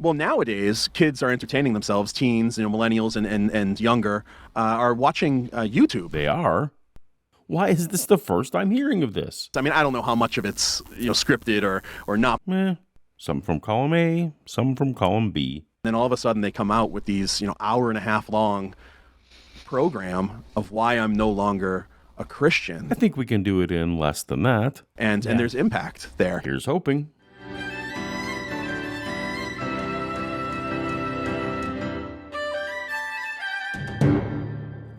Well, nowadays, kids are entertaining themselves, teens, millennials and younger, are watching YouTube. They are? Why is this the first I'm hearing of this? I mean, I don't know how much of it's, scripted or not. Some from column A, some from column B. Then all of a sudden they come out with these, hour and a half long program of why I'm no longer a Christian. I think we can do it in less than that. And there's impact there. Here's hoping.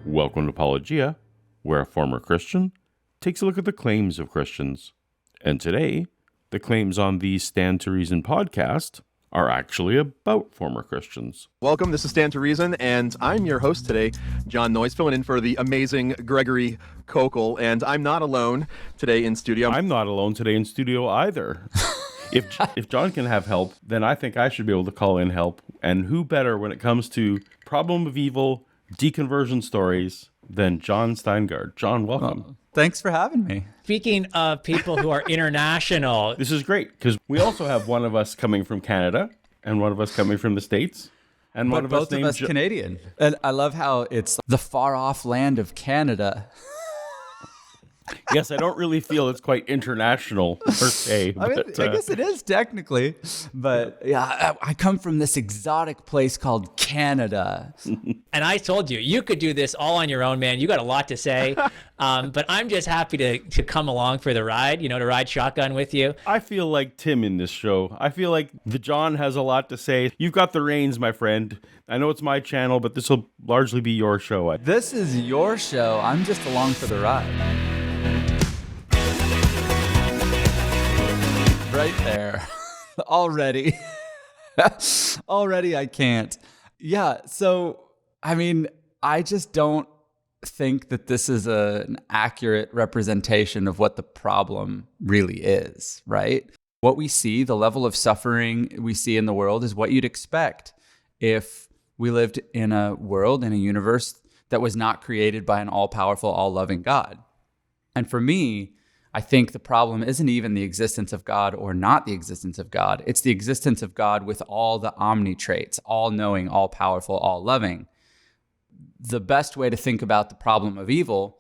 Welcome to Paulogia, where a former Christian takes a look at the claims of Christians. And today, the claims on the Stand to Reason podcast are actually about former Christians. Welcome, this is Stand to Reason, and I'm your host today, Jon Noyes, filling in for the amazing Gregory Kokel, and I'm not alone today in studio. I'm not alone today in studio either. If John can have help, then I think I should be able to call in help. And who better when it comes to problem of evil, deconversion stories than Jon Steingard. Jon, welcome. Well, thanks for having me. Speaking of people who are international. This is great because we also have one of us coming from Canada and one of us coming from the States. And one but of both us of us Canadian. And I love how it's the far off land of Canada. Yes, I don't really feel it's quite international per se. I guess it is technically, but yeah, I come from this exotic place called Canada. And I told you, you could do this all on your own, man. You got a lot to say, but I'm just happy to come along for the ride, to ride shotgun with you. I feel like Tim in this show. I feel like the John has a lot to say. You've got the reins, my friend. I know it's my channel, but this will largely be your show. This is your show. I'm just along for the ride. Right there. Already I can't. Yeah, so, I just don't think that this is an accurate representation of what the problem really is, right? What we see, the level of suffering we see in the world is what you'd expect if we lived in a world, in a universe that was not created by an all-powerful, all-loving God. And for me, I think the problem isn't even the existence of God or not the existence of God. It's the existence of God with all the omni traits, all-knowing, all-powerful, all-loving. The best way to think about the problem of evil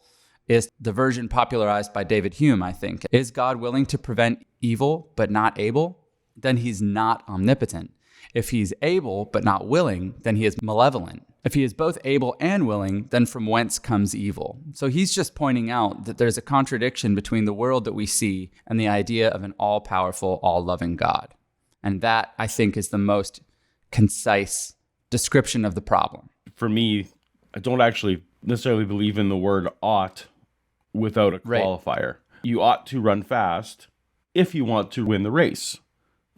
is the version popularized by David Hume, I think. Is God willing to prevent evil but not able? Then he's not omnipotent. If he's able but not willing, then he is malevolent. If he is both able and willing, then from whence comes evil? So he's just pointing out that there's a contradiction between the world that we see and the idea of an all-powerful, all-loving God. And that, I think, is the most concise description of the problem. For me, I don't actually necessarily believe in the word ought without a qualifier. Right. You ought to run fast if you want to win the race.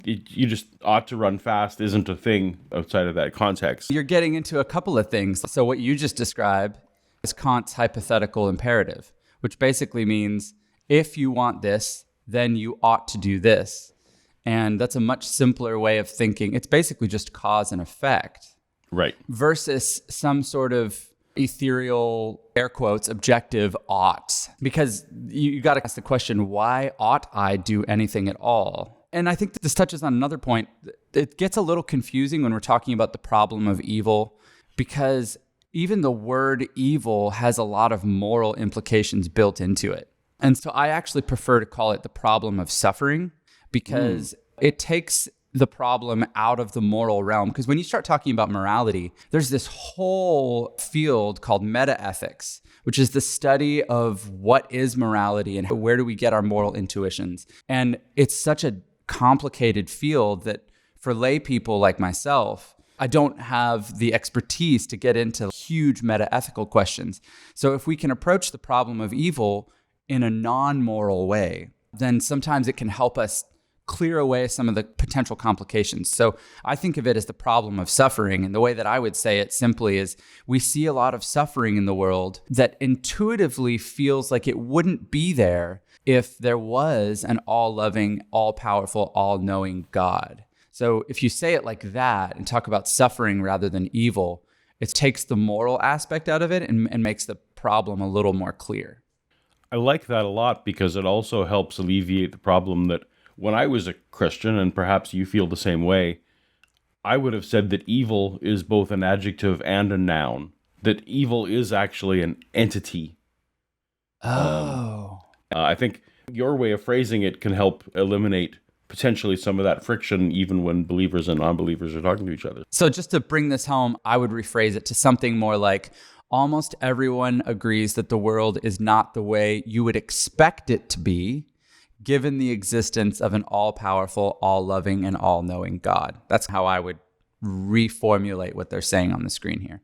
You just ought to run fast isn't a thing outside of that context. You're getting into a couple of things. So what you just described is Kant's hypothetical imperative, which basically means if you want this, then you ought to do this. And that's a much simpler way of thinking. It's basically just cause and effect. Right. Versus some sort of ethereal, air quotes, objective ought. Because you got to ask the question, why ought I do anything at all? And I think that this touches on another point. It gets a little confusing when we're talking about the problem of evil, because even the word evil has a lot of moral implications built into it. And so I actually prefer to call it the problem of suffering, because it takes the problem out of the moral realm. Because when you start talking about morality, there's this whole field called metaethics, which is the study of what is morality and where do we get our moral intuitions. And it's such a complicated field that for lay people like myself, I don't have the expertise to get into huge metaethical questions. So if we can approach the problem of evil in a non-moral way, then sometimes it can help us clear away some of the potential complications. So I think of it as the problem of suffering. And the way that I would say it simply is we see a lot of suffering in the world that intuitively feels like it wouldn't be there if there was an all-loving, all-powerful, all-knowing God. So if you say it like that and talk about suffering rather than evil, it takes the moral aspect out of it and makes the problem a little more clear. I like that a lot because it also helps alleviate the problem that when I was a Christian, and perhaps you feel the same way, I would have said that evil is both an adjective and a noun, that evil is actually an entity. I think your way of phrasing it can help eliminate potentially some of that friction, even when believers and non-believers are talking to each other. So just to bring this home, I would rephrase it to something more like, almost everyone agrees that the world is not the way you would expect it to be, given the existence of an all-powerful, all-loving, and all-knowing God. That's how I would reformulate what they're saying on the screen here.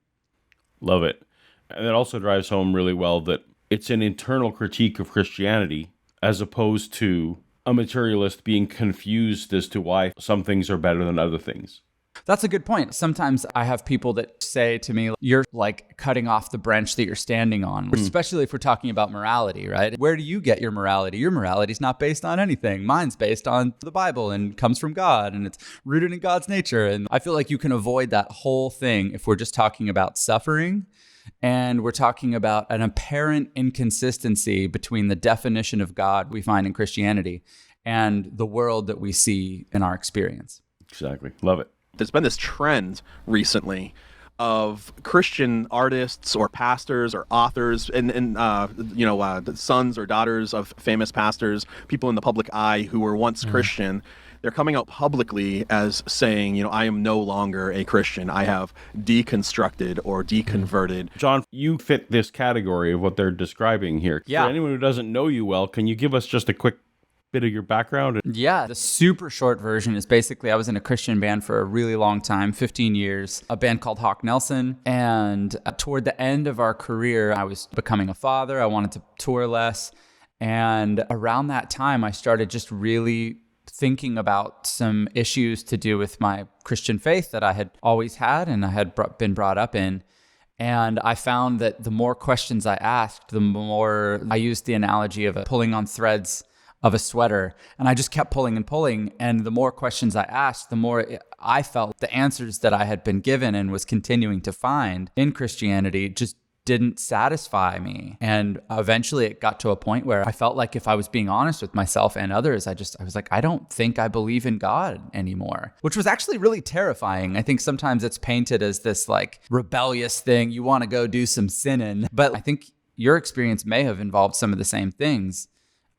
Love it. And it also drives home really well that it's an internal critique of Christianity as opposed to a materialist being confused as to why some things are better than other things. That's a good point. Sometimes I have people that say to me, you're like cutting off the branch that you're standing on, especially if we're talking about morality, right? Where do you get your morality? Your morality is not based on anything. Mine's based on the Bible and comes from God, and it's rooted in God's nature. And I feel like you can avoid that whole thing if we're just talking about suffering and we're talking about an apparent inconsistency between the definition of God we find in Christianity and the world that we see in our experience. Exactly. Love it. There's been this trend recently of Christian artists or pastors or authors and the sons or daughters of famous pastors, people in the public eye who were once Christian. They're coming out publicly as saying, I am no longer a Christian. I have deconstructed or deconverted. John, you fit this category of what they're describing here. Yeah. For anyone who doesn't know you well, can you give us just a quick bit of your background? Yeah, the super short version is basically I was in a Christian band for a really long time, 15 years, a band called Hawk Nelson. And toward the end of our career, I was becoming a father. I wanted to tour less. And around that time, I started just really thinking about some issues to do with my Christian faith that I had always had and I had been brought up in. And I found that the more questions I asked, the more I used the analogy of pulling on threads of a sweater. And I just kept pulling and pulling. And the more questions I asked, the more I felt the answers that I had been given and was continuing to find in Christianity just didn't satisfy me. And eventually it got to a point where I felt like if I was being honest with myself and others, I was like, I don't think I believe in God anymore, which was actually really terrifying. I think sometimes it's painted as this like rebellious thing. You want to go do some sinning. But I think your experience may have involved some of the same things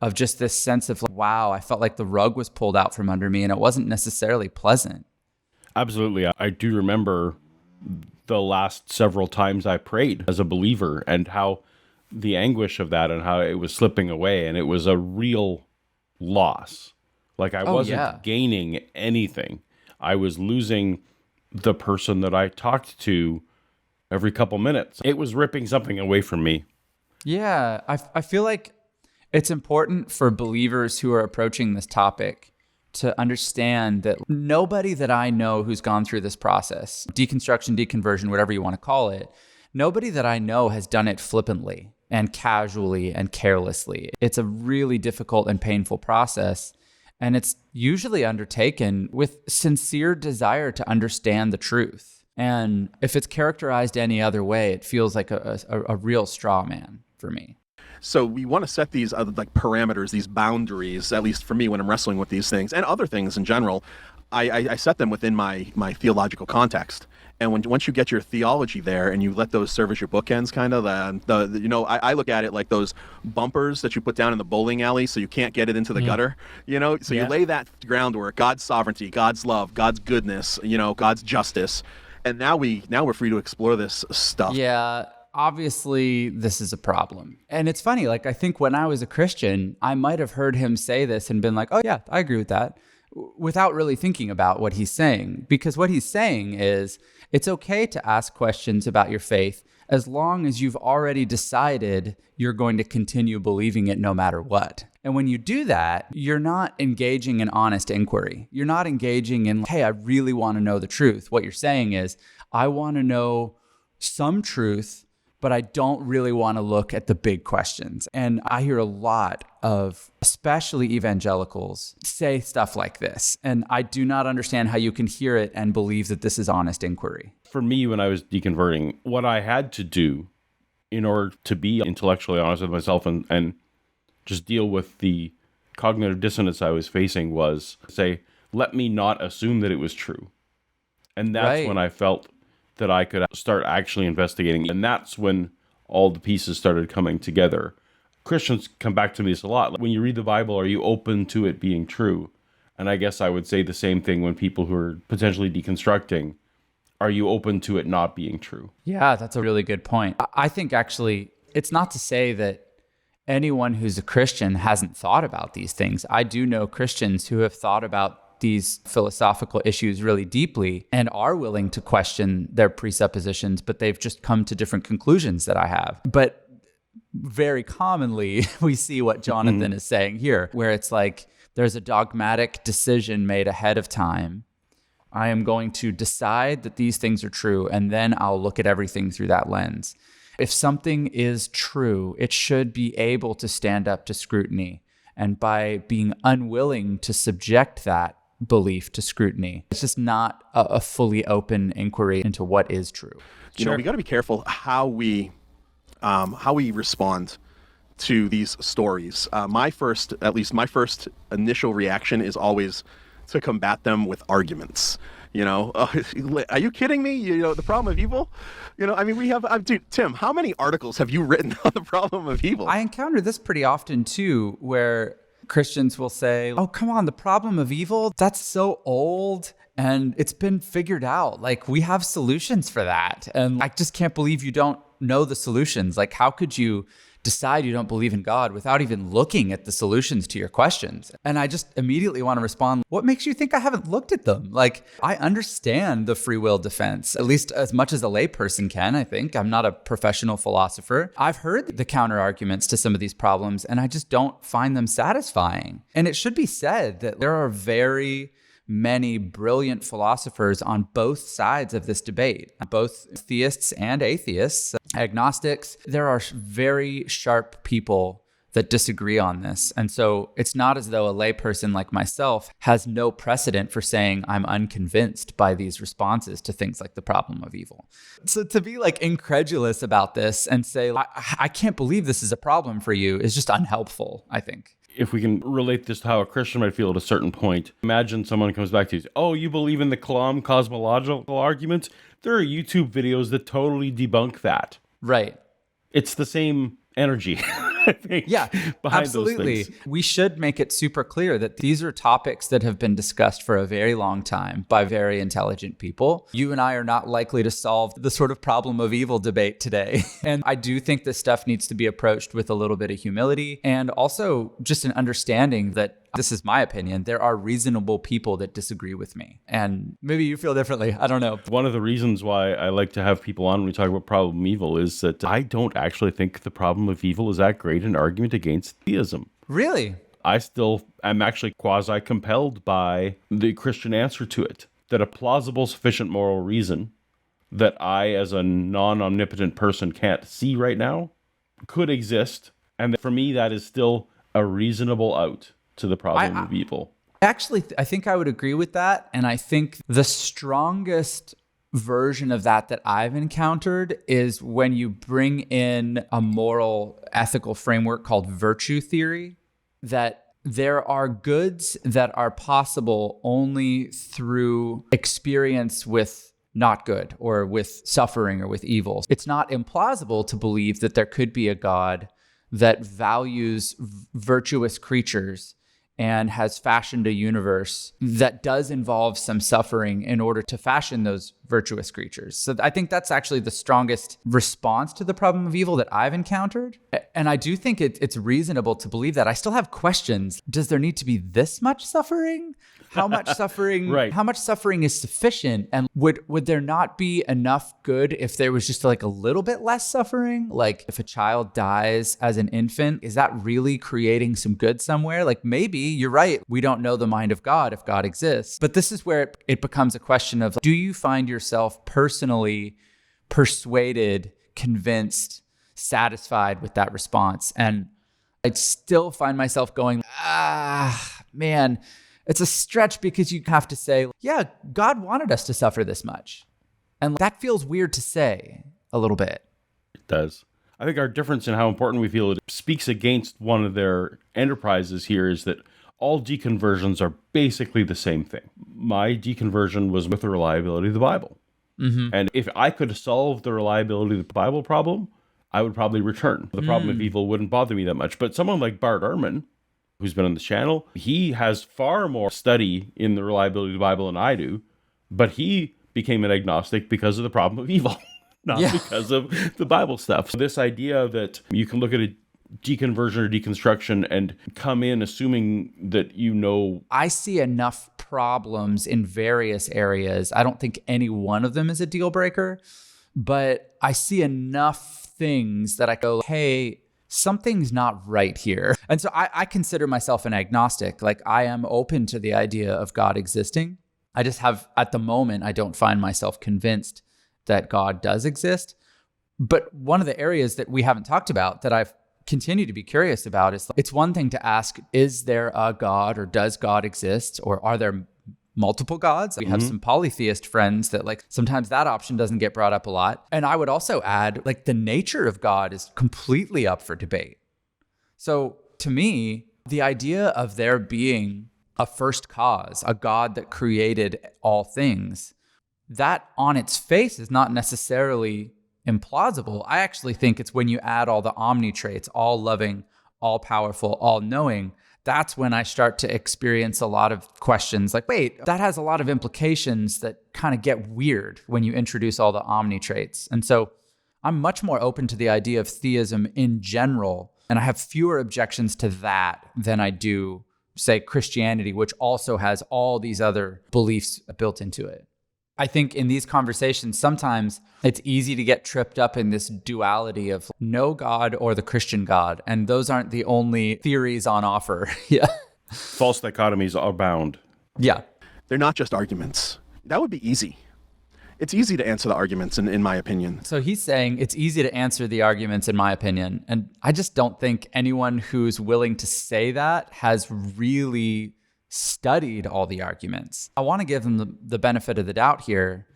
of just this sense of like, wow, I felt like the rug was pulled out from under me and it wasn't necessarily pleasant. Absolutely. I do remember the last several times I prayed as a believer and how the anguish of that and how it was slipping away, and it was a real loss. Like I wasn't gaining anything. I was losing the person that I talked to every couple minutes. It was ripping something away from me. Yeah, I feel like it's important for believers who are approaching this topic to understand that nobody that I know who's gone through this process, deconstruction, deconversion, whatever you want to call it, nobody that I know has done it flippantly and casually and carelessly. It's a really difficult and painful process, and it's usually undertaken with sincere desire to understand the truth. And if it's characterized any other way, it feels like a real straw man for me. So we want to set these other like parameters, these boundaries, at least for me when I'm wrestling with these things and other things in general. I set them within my theological context. And once you get your theology there and you let those serve as your bookends, kind of, I look at it like those bumpers that you put down in the bowling alley so you can't get it into the gutter, So you lay that groundwork, God's sovereignty, God's love, God's goodness, God's justice. And now we're free to explore this stuff. Yeah. Obviously, this is a problem. And it's funny, like, I think when I was a Christian, I might have heard him say this and been like, oh, yeah, I agree with that, without really thinking about what he's saying. Because what he's saying is it's okay to ask questions about your faith as long as you've already decided you're going to continue believing it no matter what. And when you do that, you're not engaging in honest inquiry. You're not engaging in, hey, I really want to know the truth. What you're saying is, I want to know some truth, but I don't really want to look at the big questions. And I hear a lot of, especially evangelicals, say stuff like this. And I do not understand how you can hear it and believe that this is honest inquiry. For me, when I was deconverting, what I had to do in order to be intellectually honest with myself and just deal with the cognitive dissonance I was facing was say, let me not assume that it was true. And that's Right. when I felt that I could start actually investigating. And that's when all the pieces started coming together. Christians come back to me this a lot. When you read the Bible, are you open to it being true? And I guess I would say the same thing when people who are potentially deconstructing, are you open to it not being true? Yeah, that's a really good point. I think actually it's not to say that anyone who's a Christian hasn't thought about these things. I do know Christians who have thought about these philosophical issues really deeply and are willing to question their presuppositions, but they've just come to different conclusions that I have. But very commonly, we see what Jonathan is saying here, where it's like there's a dogmatic decision made ahead of time. I am going to decide that these things are true, and then I'll look at everything through that lens. If something is true, it should be able to stand up to scrutiny. And by being unwilling to subject that belief to scrutiny, it's just not a fully open inquiry into what is true. You know, we got to be careful how we respond to these stories. My first initial reaction is always to combat them with arguments. You know, are you kidding me? You know, the problem of evil? You know, I mean, we have, dude, Tim, how many articles have you written on the problem of evil? I encounter this pretty often too, where Christians will say, oh, come on, the problem of evil, that's so old and it's been figured out. Like, we have solutions for that. And I just can't believe you don't know the solutions. Like, how could you decide you don't believe in God without even looking at the solutions to your questions? And I just immediately want to respond, what makes you think I haven't looked at them? Like, I understand the free will defense, at least as much as a layperson can, I think. I'm not a professional philosopher. I've heard the counter arguments to some of these problems, and I just don't find them satisfying. And it should be said that there are very many brilliant philosophers on both sides of this debate, both theists and atheists, agnostics. There are very sharp people that disagree on this. And so it's not as though a layperson like myself has no precedent for saying I'm unconvinced by these responses to things like the problem of evil. So to be like incredulous about this and say, I can't believe this is a problem for you is just unhelpful, I think. If we can relate this to how a Christian might feel at a certain point, imagine someone comes back to you and says, oh, you believe in the Kalam cosmological argument? There are YouTube videos that totally debunk that. Right. It's the same energy, I think, yeah, behind absolutely. those things. We should make it super clear that these are topics that have been discussed for a very long time by very intelligent people. You and I are not likely to solve the sort of problem of evil debate today. And I do think this stuff needs to be approached with a little bit of humility and also just an understanding that, this is my opinion, there are reasonable people that disagree with me. And maybe you feel differently. I don't know. One of the reasons why I like to have people on when we talk about problem evil is that I don't actually think the problem of evil is that great an argument against theism. Really? I still am actually quasi-compelled by the Christian answer to it, that a plausible, sufficient moral reason that I, as a non-omnipotent person, can't see right now could exist. And for me, that is still a reasonable out to the problem of evil. Actually, I think I would agree with that. And I think the strongest version of that I've encountered is when you bring in a moral ethical framework called virtue theory, that there are goods that are possible only through experience with not good or with suffering or with evil. It's not implausible to believe that there could be a God that values virtuous creatures and has fashioned a universe that does involve some suffering in order to fashion those virtuous creatures. So I think that's actually the strongest response to the problem of evil that I've encountered. And I do think it's reasonable to believe that. I still have questions. Does there need to be this much suffering? How much suffering? Right. How much suffering is sufficient? And would there not be enough good if there was just like a little bit less suffering? Like if a child dies as an infant, is that really creating some good somewhere? Like maybe you're right. We don't know the mind of God if God exists. But this is where it becomes a question of, do you find yourself personally persuaded, convinced, satisfied with that response? And I still find myself going, man, it's a stretch because you have to say, yeah, God wanted us to suffer this much. And that feels weird to say a little bit. It does. I think our difference in how important we feel it speaks against one of their enterprises here is that all deconversions are basically the same thing. My deconversion was with the reliability of the Bible. And if I could solve the reliability of the Bible problem, I would probably return. The problem of evil wouldn't bother me that much. But someone like Bart Ehrman, who's been on the channel, he has far more study in the reliability of the Bible than I do, but he became an agnostic because of the problem of evil, not because of the Bible stuff. So this idea that you can look at a deconversion or deconstruction and come in assuming that you know. I see enough problems in various areas. I don't think any one of them is a deal breaker, but I see enough things that I go, hey, something's not right here. And so I consider myself an agnostic. Like, I am open to the idea of God existing. I just have, at the moment, I don't find myself convinced that God does exist. But one of the areas that we haven't talked about that I've continue to be curious about is, it's one thing to ask, is there a God, or does God exist, or are there multiple gods? We have some polytheist friends that, like, sometimes that option doesn't get brought up a lot. And I would also add, like, the nature of God is completely up for debate. So to me, the idea of there being a first cause, a God that created all things, that on its face is not necessarily implausible. I actually think it's when you add all the omni traits, all loving, all powerful, all knowing, that's when I start to experience a lot of questions like, wait, that has a lot of implications that kind of get weird when you introduce all the omni traits. And so I'm much more open to the idea of theism in general, and I have fewer objections to that than I do, say, Christianity, which also has all these other beliefs built into it. I think in these conversations, sometimes it's easy to get tripped up in this duality of no God or the Christian God. And those aren't the only theories on offer. False dichotomies are bound. Yeah. They're not just arguments. That would be easy. It's easy to answer the arguments, in my opinion. So he's saying it's easy to answer the arguments, in my opinion. And I just don't think anyone who's willing to say that has really studied all the arguments. I want to give them the benefit of the doubt here,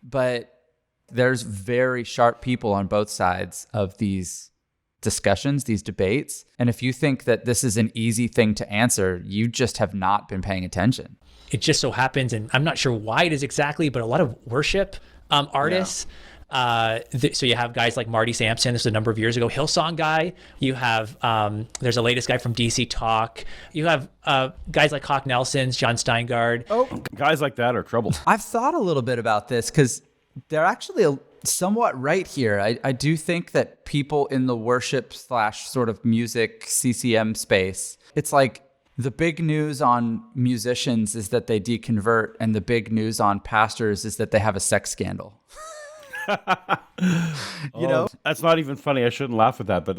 but there's very sharp people on both sides of these discussions, these debates. And if you think that this is an easy thing to answer, you just have not been paying attention. It just so happens, and I'm not sure why it is exactly, but a lot of worship artists. So you have guys like Marty Sampson. This was a number of years ago. Hillsong guy. You have there's a latest guy from DC Talk. You have guys like Hawk Nelson's, Jon Steingard. Oh, guys like that are trouble. I've thought a little bit about this because they're actually somewhat right here. I do think that people in the worship / sort of music CCM space, it's like the big news on musicians is that they deconvert, and the big news on pastors is that they have a sex scandal. You know, that's not even funny. I shouldn't laugh at that, but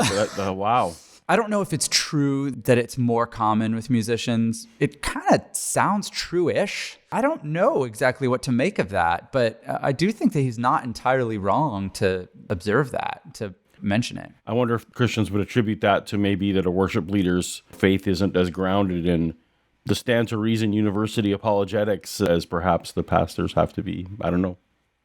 wow. I don't know if it's true that it's more common with musicians. It kind of sounds true-ish. I don't know exactly what to make of that, but I do think that he's not entirely wrong to observe that, to mention it. I wonder if Christians would attribute that to maybe that a worship leader's faith isn't as grounded in the stand to reason university apologetics as perhaps the pastors have to be. I don't know.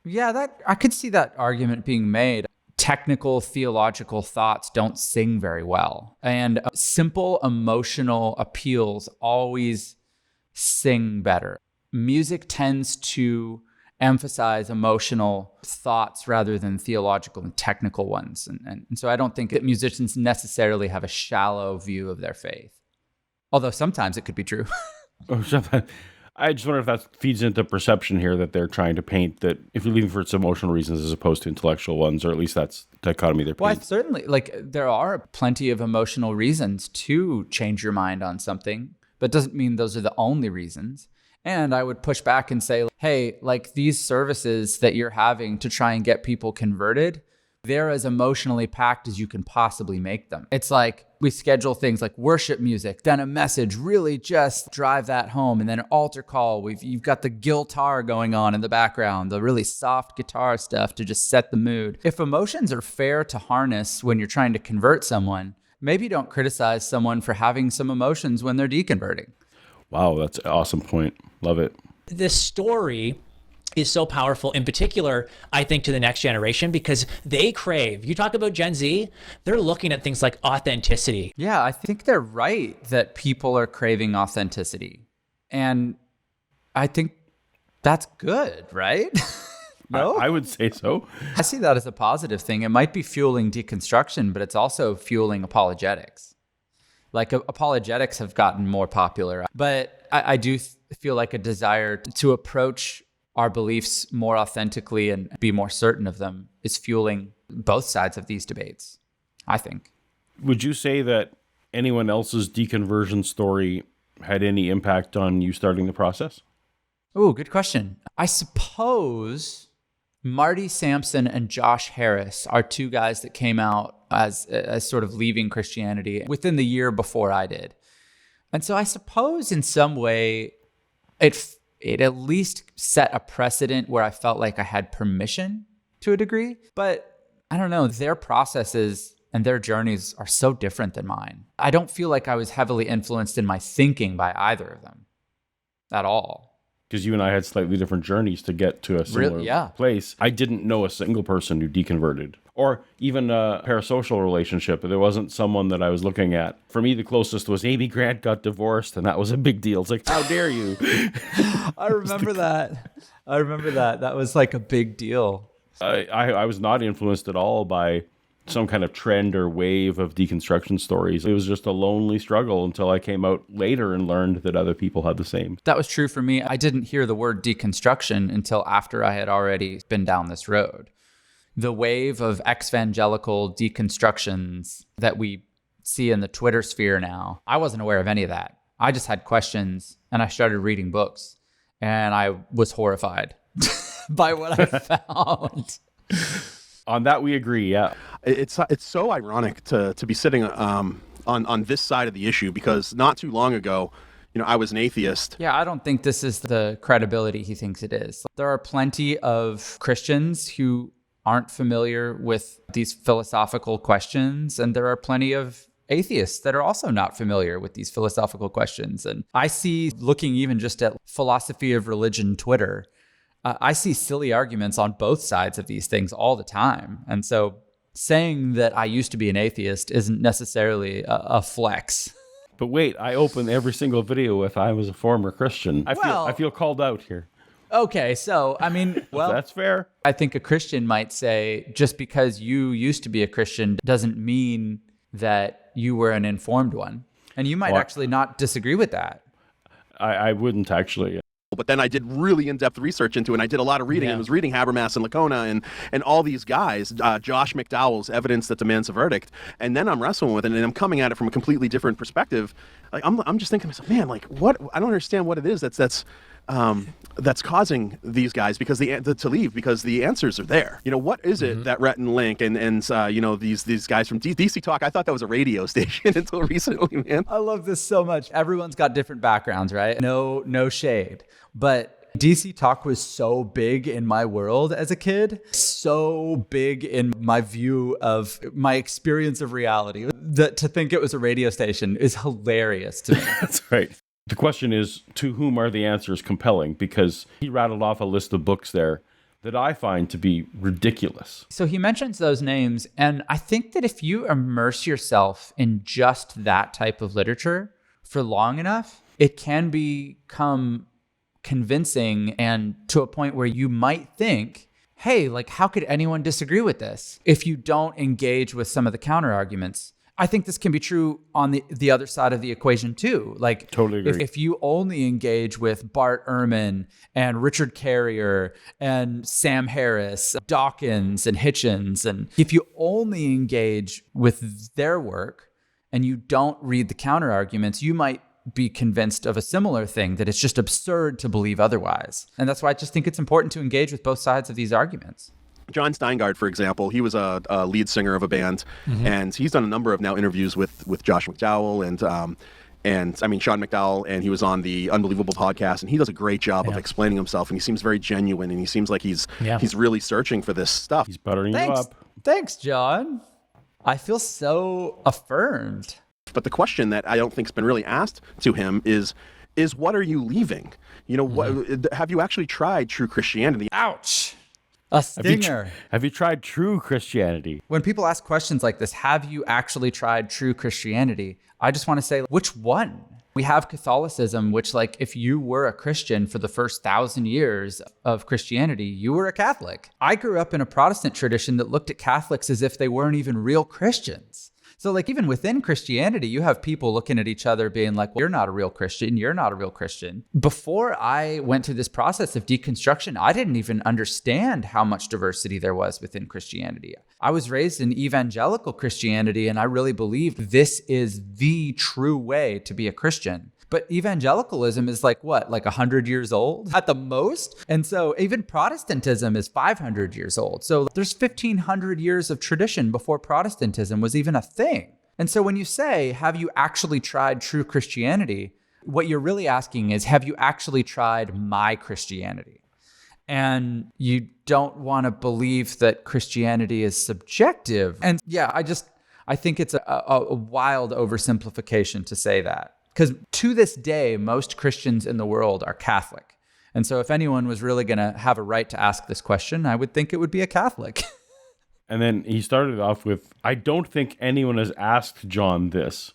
Yeah, that I could see that argument being made. Technical theological thoughts don't sing very well, and simple emotional appeals always sing better. Music tends to emphasize emotional thoughts rather than theological and technical ones, and so I don't think that musicians necessarily have a shallow view of their faith, although sometimes it could be true. I just wonder if that feeds into perception here that they're trying to paint, that if you're leaving for its emotional reasons as opposed to intellectual ones, or at least that's the dichotomy they're painting. Well, certainly, like, there are plenty of emotional reasons to change your mind on something, but doesn't mean those are the only reasons. And I would push back and say, hey, like, these services that you're having to try and get people converted, they're as emotionally packed as you can possibly make them. It's like we schedule things like worship music, then a message, really just drive that home, and then an altar call. You've got the guitar going on in the background, the really soft guitar stuff to just set the mood. If emotions are fair to harness when you're trying to convert someone, maybe don't criticize someone for having some emotions when they're deconverting. Wow, that's an awesome point. Love it. This story is so powerful, in particular, I think, to the next generation, because they crave, you talk about Gen Z, they're looking at things like authenticity. Yeah, I think they're right that people are craving authenticity. And I think that's good, right? No? I would say so. I see that as a positive thing. It might be fueling deconstruction, but it's also fueling apologetics. Like apologetics have gotten more popular, but I do feel like a desire to approach our beliefs more authentically and be more certain of them is fueling both sides of these debates, I think. Would you say that anyone else's deconversion story had any impact on you starting the process? Oh, good question. I suppose Marty Sampson and Josh Harris are two guys that came out as sort of leaving Christianity within the year before I did. And so I suppose in some way it at least set a precedent where I felt like I had permission to a degree. But I don't know, their processes and their journeys are so different than mine. I don't feel like I was heavily influenced in my thinking by either of them at all. Because you and I had slightly different journeys to get to a similar place. I didn't know a single person who deconverted, or even a parasocial relationship. There wasn't someone that I was looking at. For me, the closest was Amy Grant got divorced, and that was a big deal. It's like, how dare you? I remember that. That was like a big deal. I was not influenced at all by some kind of trend or wave of deconstruction stories. It was just a lonely struggle until I came out later and learned that other people had the same. That was true for me. I didn't hear the word deconstruction until after I had already been down this road. The wave of ex-evangelical deconstructions that we see in the Twitter sphere now, I wasn't aware of any of that. I just had questions and I started reading books and I was horrified by what I found. On that, we agree, yeah. It's so ironic to be sitting on this side of the issue, because not too long ago, I was an atheist. Yeah, I don't think this is the credibility he thinks it is. There are plenty of Christians who aren't familiar with these philosophical questions, and there are plenty of atheists that are also not familiar with these philosophical questions. And I see, looking even just at philosophy of religion Twitter, I see silly arguments on both sides of these things all the time. And so saying that I used to be an atheist isn't necessarily a flex. But wait, I open every single video with I was a former Christian. I feel called out here. Okay, so, I mean, well, that's fair. I think a Christian might say, just because you used to be a Christian doesn't mean that you were an informed one. And you might actually not disagree with that. I wouldn't actually. But then I did really in-depth research into it, and I did a lot of reading. I was reading Habermas and Lacona and all these guys, Josh McDowell's Evidence That Demands a Verdict. And then I'm wrestling with it, and I'm coming at it from a completely different perspective. Like I'm just thinking to myself, man, like what? I don't understand what it is that's causing these guys to leave, because the answers are there. What is it that Rhett and Link and these guys from DC Talk? I thought that was a radio station until recently, man. I love this so much. Everyone's got different backgrounds, right? No shade. But DC Talk was so big in my world as a kid, so big in my view of my experience of reality, that to think it was a radio station is hilarious to me. That's right. The question is, to whom are the answers compelling? Because he rattled off a list of books there that I find to be ridiculous. So he mentions those names, and I think that if you immerse yourself in just that type of literature for long enough, it can become convincing, and to a point where you might think, hey, like, how could anyone disagree with this if you don't engage with some of the counter arguments? I think this can be true on the other side of the equation too. Like, totally agree. If you only engage with Bart Ehrman and Richard Carrier and Sam Harris, Dawkins and Hitchens, and if you only engage with their work and you don't read the counter arguments, you might be convinced of a similar thing, that it's just absurd to believe otherwise. And that's why I just think it's important to engage with both sides of these arguments. Jon Steingard, for example, he was a lead singer of a band, and he's done a number of now interviews with Josh McDowell and I mean Sean McDowell, and he was on the Unbelievable podcast, and he does a great job of explaining himself, and he seems very genuine, and he seems like he's really searching for this stuff. He's buttering you up. Thanks, John. I feel so affirmed. But the question that I don't think's been really asked to him is is what are you leaving? You know, what, have you actually tried true Christianity? Ouch. A stinger. Have you tried true Christianity? When people ask questions like this, have you actually tried true Christianity? I just want to say, which one? We have Catholicism, which, like, if you were a Christian for the first 1,000 years of Christianity, you were a Catholic. I grew up in a Protestant tradition that looked at Catholics as if they weren't even real Christians. So, like, even within Christianity, you have people looking at each other being like, well, you're not a real Christian. You're not a real Christian. Before I went through this process of deconstruction, I didn't even understand how much diversity there was within Christianity. I was raised in evangelical Christianity, and I really believed this is the true way to be a Christian. But evangelicalism is like what, like 100 years old at the most? And so even Protestantism is 500 years old. So there's 1,500 years of tradition before Protestantism was even a thing. And so when you say, have you actually tried true Christianity? What you're really asking is, have you actually tried my Christianity? And you don't want to believe that Christianity is subjective. And yeah, I think it's a wild oversimplification to say that. Because to this day, most Christians in the world are Catholic. And so if anyone was really going to have a right to ask this question, I would think it would be a Catholic. And then he started off with, I don't think anyone has asked Jon this.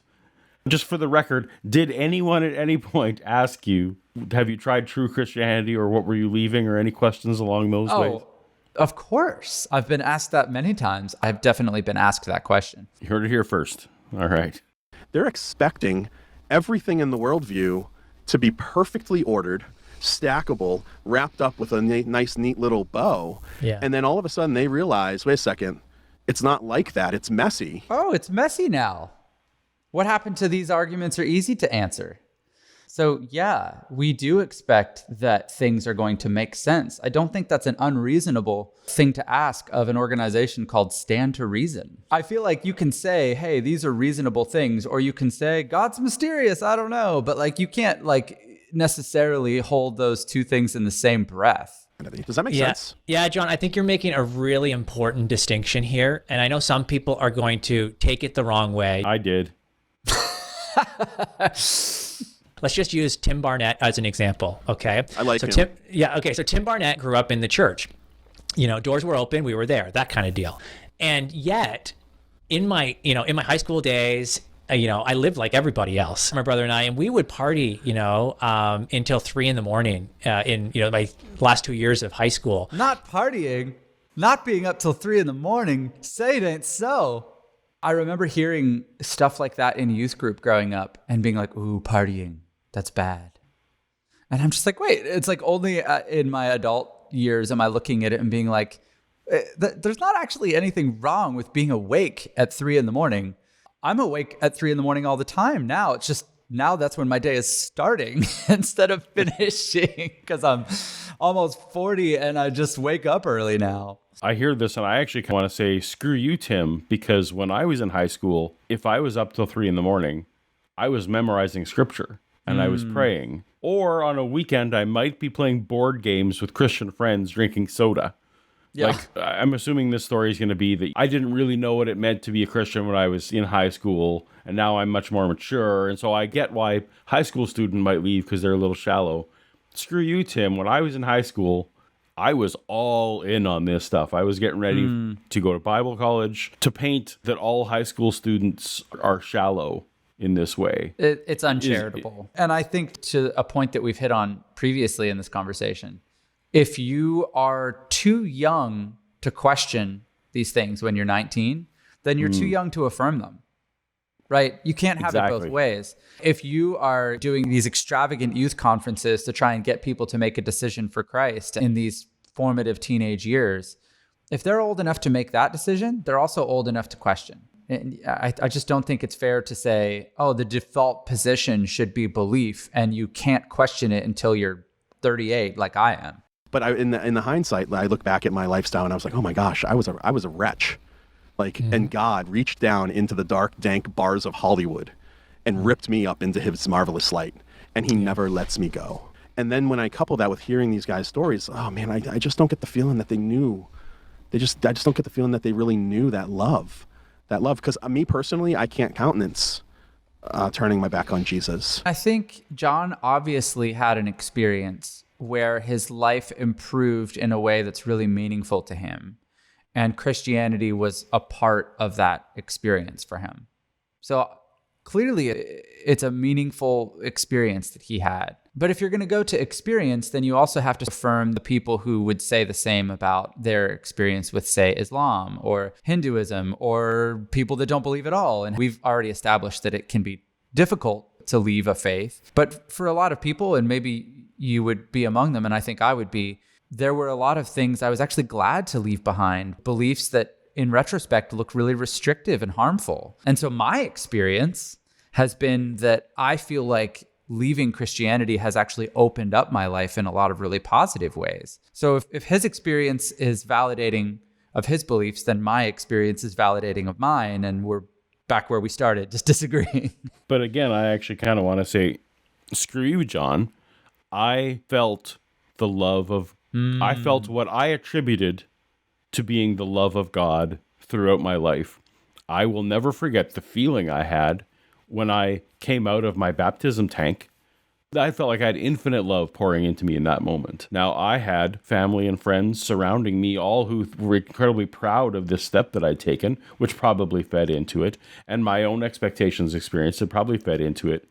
Just for the record, did anyone at any point ask you, have you tried true Christianity, or what were you leaving, or any questions along those ways? Of course. I've been asked that many times. I've definitely been asked that question. You heard it here first. All right. They're expecting everything in the worldview to be perfectly ordered, stackable, wrapped up with a nice, neat little bow. Yeah. And then all of a sudden they realize, wait a second, it's not like that. It's messy. Oh, it's messy now. What happened to these arguments are easy to answer. So yeah, we do expect that things are going to make sense. I don't think that's an unreasonable thing to ask of an organization called Stand to Reason. I feel like you can say, hey, these are reasonable things, or you can say, God's mysterious, I don't know. But like, you can't like necessarily hold those two things in the same breath. Does that make sense? Yeah, Jon, I think you're making a really important distinction here. And I know some people are going to take it the wrong way. I did. Let's just use Tim Barnett as an example, okay? I like him. So Tim Barnett grew up in the church. You know, doors were open, we were there, that kind of deal. And yet, in my high school days, I lived like everybody else, my brother and I, and we would party, until 3 a.m. in my last 2 years of high school. Not partying, not being up till 3 a.m. Say it ain't so. I remember hearing stuff like that in youth group growing up and being like, ooh, partying, that's bad. And I'm just like, wait, it's like only in my adult years am I looking at it and being like, there's not actually anything wrong with being awake at 3 a.m. I'm awake at 3 a.m. all the time now. It's just now that's when my day is starting instead of finishing, because I'm almost 40 and I just wake up early now. I hear this and I actually want to say, screw you, Tim, because when I was in high school, if I was up till 3 a.m, I was memorizing scripture and I was praying. Or on a weekend, I might be playing board games with Christian friends, drinking soda. Yeah. Like, I'm assuming this story is going to be that I didn't really know what it meant to be a Christian when I was in high school, and now I'm much more mature. And so I get why high school student might leave because they're a little shallow. Screw you, Tim. When I was in high school, I was all in on this stuff. I was getting ready to go to Bible college, to paint that all high school students are shallow in this way. It's uncharitable. And I think to a point that we've hit on previously in this conversation, if you are too young to question these things when you're 19, then you're too young to affirm them, right? You can't have it both ways. If you are doing these extravagant youth conferences to try and get people to make a decision for Christ in these formative teenage years, if they're old enough to make that decision, they're also old enough to question. And I just don't think it's fair to say, oh, the default position should be belief and you can't question it until you're 38 like I am. But in the hindsight, I look back at my lifestyle and I was like, oh my gosh, I was a wretch. Like, and God reached down into the dark, dank bars of Hollywood and ripped me up into his marvelous light. And he never lets me go. And then when I couple that with hearing these guys' stories, oh man, I just don't get the feeling that they knew. I just don't get the feeling that they really knew that love. Because me personally, I can't countenance turning my back on Jesus. I think Jon obviously had an experience where his life improved in a way that's really meaningful to him. And Christianity was a part of that experience for him. So clearly it's a meaningful experience that he had. But if you're going to go to experience, then you also have to affirm the people who would say the same about their experience with, say, Islam or Hinduism or people that don't believe at all. And we've already established that it can be difficult to leave a faith. But for a lot of people, and maybe you would be among them, and I think I would be, there were a lot of things I was actually glad to leave behind, beliefs that in retrospect look really restrictive and harmful. And so my experience has been that I feel like leaving Christianity has actually opened up my life in a lot of really positive ways. So if his experience is validating of his beliefs, then my experience is validating of mine, and we're back where we started, just disagreeing. But again, I actually kind of want to say, screw you, Jon. I felt the love of, I felt what I attributed to being the love of God throughout my life. I will never forget the feeling I had when I came out of my baptism tank. I felt like I had infinite love pouring into me in that moment. Now, I had family and friends surrounding me, all who were incredibly proud of this step that I'd taken, which probably fed into it, and my own expectations experience had probably fed into it.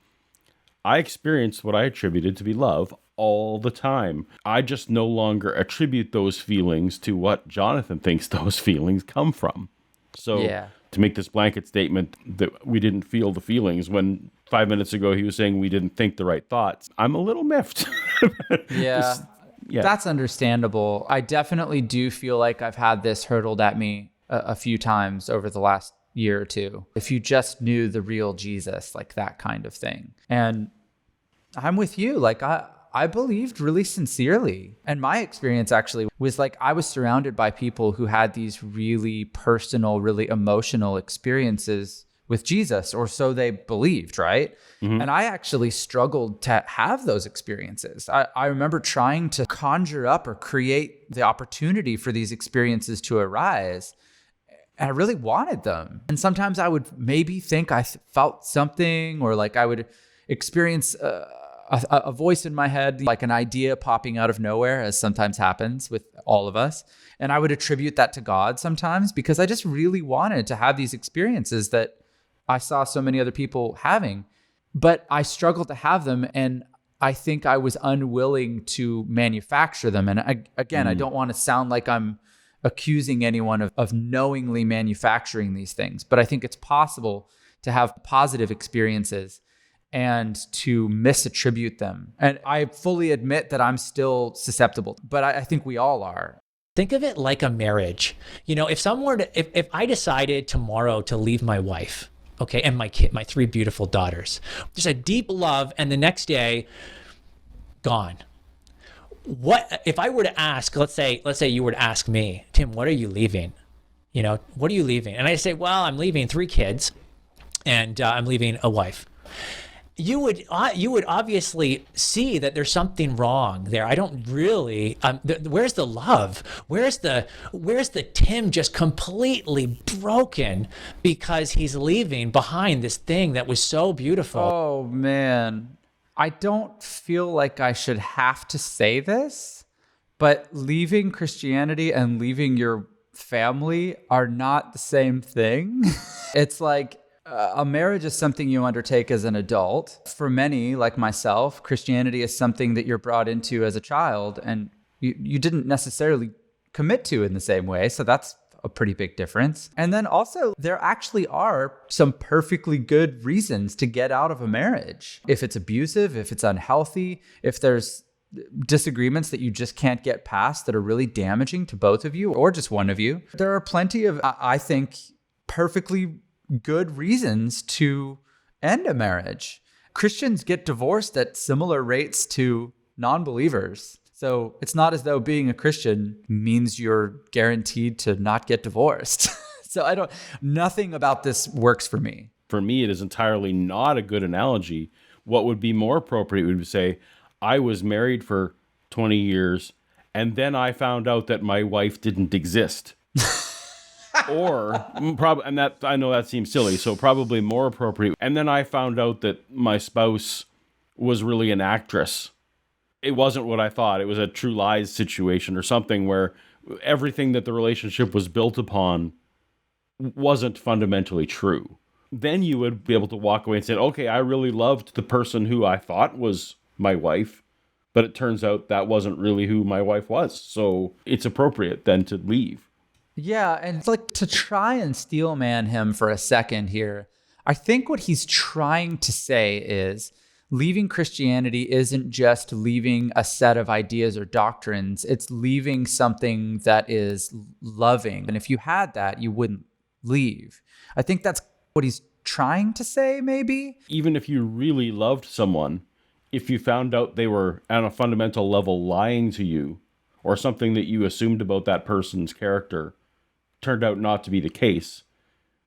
I experienced what I attributed to be love all the time. I just no longer attribute those feelings to what Jonathan thinks those feelings come from. So to make this blanket statement that we didn't feel the feelings when 5 minutes ago he was saying we didn't think the right thoughts, I'm a little miffed. Yeah, that's understandable. I definitely do feel like I've had this hurtled at me a few times over the last year or two. If you just knew the real Jesus, like that kind of thing. And I'm with you. Like I believed really sincerely. And my experience actually was like I was surrounded by people who had these really personal, really emotional experiences with Jesus, or so they believed, right? Mm-hmm. And I actually struggled to have those experiences. I remember trying to conjure up or create the opportunity for these experiences to arise. And I really wanted them. And sometimes I would maybe think I felt something, or like I would experience a voice in my head, like an idea popping out of nowhere, as sometimes happens with all of us. And I would attribute that to God sometimes because I just really wanted to have these experiences that I saw so many other people having. But I struggled to have them, and I think I was unwilling to manufacture them. And I don't want to sound like I'm accusing anyone of knowingly manufacturing these things, but I think it's possible to have positive experiences and to misattribute them. And I fully admit that I'm still susceptible, but I think we all are. Think of it like a marriage. You know, if I decided tomorrow to leave my wife, okay, and my three beautiful daughters, just a deep love, and the next day, gone. What if I were to ask, let's say you were to ask me, Tim, what are you leaving? You know, what are you leaving? And I say, well, I'm leaving 3 kids and I'm leaving a wife. You would obviously see that there's something wrong there. I don't really, where's the love? Where's the Tim just completely broken because he's leaving behind this thing that was so beautiful? Oh man. I don't feel like I should have to say this, but leaving Christianity and leaving your family are not the same thing. It's like a marriage is something you undertake as an adult. For many, like myself, Christianity is something that you're brought into as a child and you didn't necessarily commit to in the same way. So that's a pretty big difference. And then also, there actually are some perfectly good reasons to get out of a marriage. If it's abusive, if it's unhealthy, if there's disagreements that you just can't get past that are really damaging to both of you or just one of you, there are plenty of, I think, perfectly good reasons to end a marriage. Christians get divorced at similar rates to non-believers. So it's not as though being a Christian means you're guaranteed to not get divorced. So nothing about this works for me. For me, it is entirely not a good analogy. What would be more appropriate would be to say, I was married for 20 years, and then I found out that my wife didn't exist. Or probably, and that I know that seems silly, so probably more appropriate. And then I found out that my spouse was really an actress. It wasn't what I thought. It was a True Lies situation or something where everything that the relationship was built upon wasn't fundamentally true. Then you would be able to walk away and say, okay, I really loved the person who I thought was my wife, but it turns out that wasn't really who my wife was. So it's appropriate then to leave. Yeah, and it's like, to try and steelman him for a second here, I think what he's trying to say is leaving Christianity isn't just leaving a set of ideas or doctrines, it's leaving something that is loving. And if you had that, you wouldn't leave. I think that's what he's trying to say, maybe. Even if you really loved someone, if you found out they were on a fundamental level lying to you, or something that you assumed about that person's character turned out not to be the case,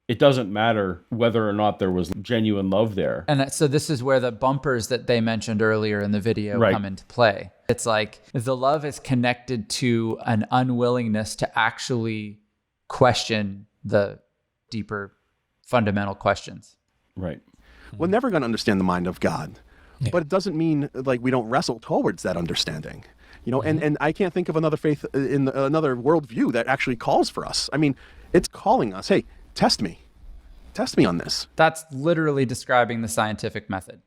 it doesn't matter whether or not there was genuine love there. And so this is where the bumpers that they mentioned earlier in the video come into play. It's like the love is connected to an unwillingness to actually question the deeper fundamental questions. Right. We're never going to understand the mind of God, but it doesn't mean like we don't wrestle towards that understanding. You know, and I can't think of another faith in another worldview that actually calls for us. I mean, it's calling us, hey, test me on this. That's literally describing the scientific method.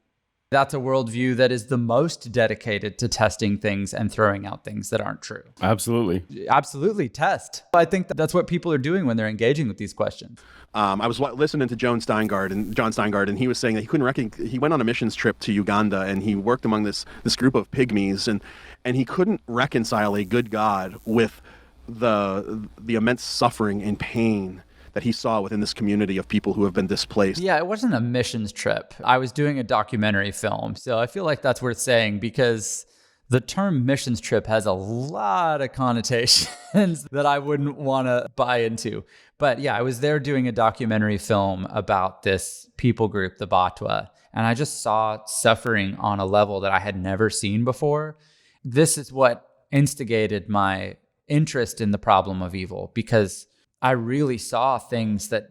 That's a worldview that is the most dedicated to testing things and throwing out things that aren't true. Absolutely. Absolutely, test. I think that's what people are doing when they're engaging with these questions. I was listening to Jon Steingard, and he was saying that he couldn't he went on a missions trip to Uganda, and he worked among this group of pygmies, and he couldn't reconcile a good God with the immense suffering and pain that he saw within this community of people who have been displaced. Yeah, it wasn't a missions trip. I was doing a documentary film, so I feel like that's worth saying because the term missions trip has a lot of connotations that I wouldn't want to buy into. But yeah, I was there doing a documentary film about this people group, the Batwa, and I just saw suffering on a level that I had never seen before. This is what instigated my interest in the problem of evil, because I really saw things that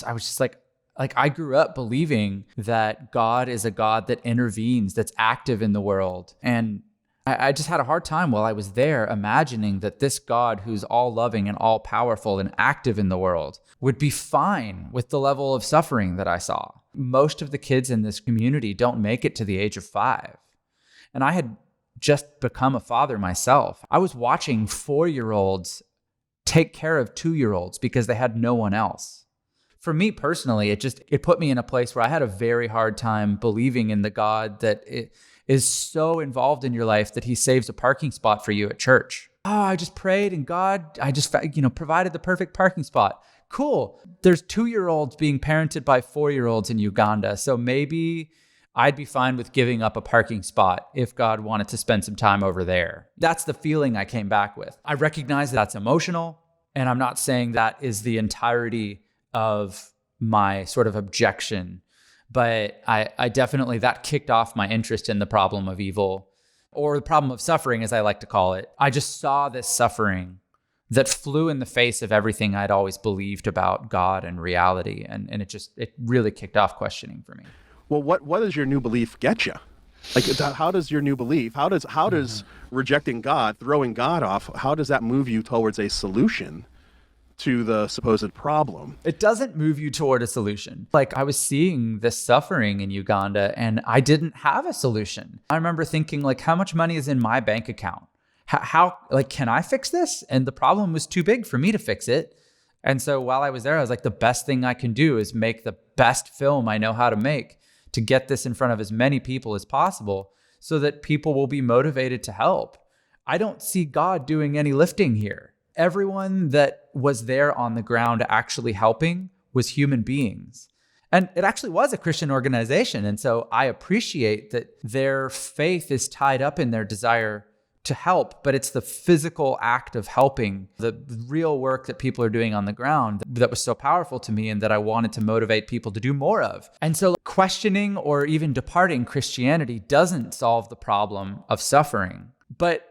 I was just like I grew up believing that God is a God that intervenes, that's active in the world. And I just had a hard time while I was there imagining that this God who's all loving and all powerful and active in the world would be fine with the level of suffering that I saw. Most of the kids in this community don't make it to the age of 5. And I had just become a father myself. I was watching 4-year-olds take care of 2-year-olds because they had no one else. For me personally, it put me in a place where I had a very hard time believing in the God that is so involved in your life that he saves a parking spot for you at church. Oh, I just prayed and God, I just provided the perfect parking spot. Cool. There's 2-year-olds being parented by 4-year-olds in Uganda. So maybe I'd be fine with giving up a parking spot if God wanted to spend some time over there. That's the feeling I came back with. I recognize that's emotional, and I'm not saying that is the entirety of my sort of objection, but I definitely, that kicked off my interest in the problem of evil, or the problem of suffering, as I like to call it. I just saw this suffering that flew in the face of everything I'd always believed about God and reality, and it really kicked off questioning for me. Well, what does your new belief get you? Like, how does your new belief, how does rejecting God, throwing God off, how does that move you towards a solution to the supposed problem? It doesn't move you toward a solution. Like, I was seeing this suffering in Uganda and I didn't have a solution. I remember thinking, like, how much money is in my bank account? How can I fix this? And the problem was too big for me to fix it. And so while I was there, I was like, the best thing I can do is make the best film I know how to make to get this in front of as many people as possible so that people will be motivated to help. I don't see God doing any lifting here. Everyone that was there on the ground actually helping was human beings. And it actually was a Christian organization. And so I appreciate that their faith is tied up in their desire to help, but it's the physical act of helping, the real work that people are doing on the ground that was so powerful to me and that I wanted to motivate people to do more of. And so questioning or even departing Christianity doesn't solve the problem of suffering, but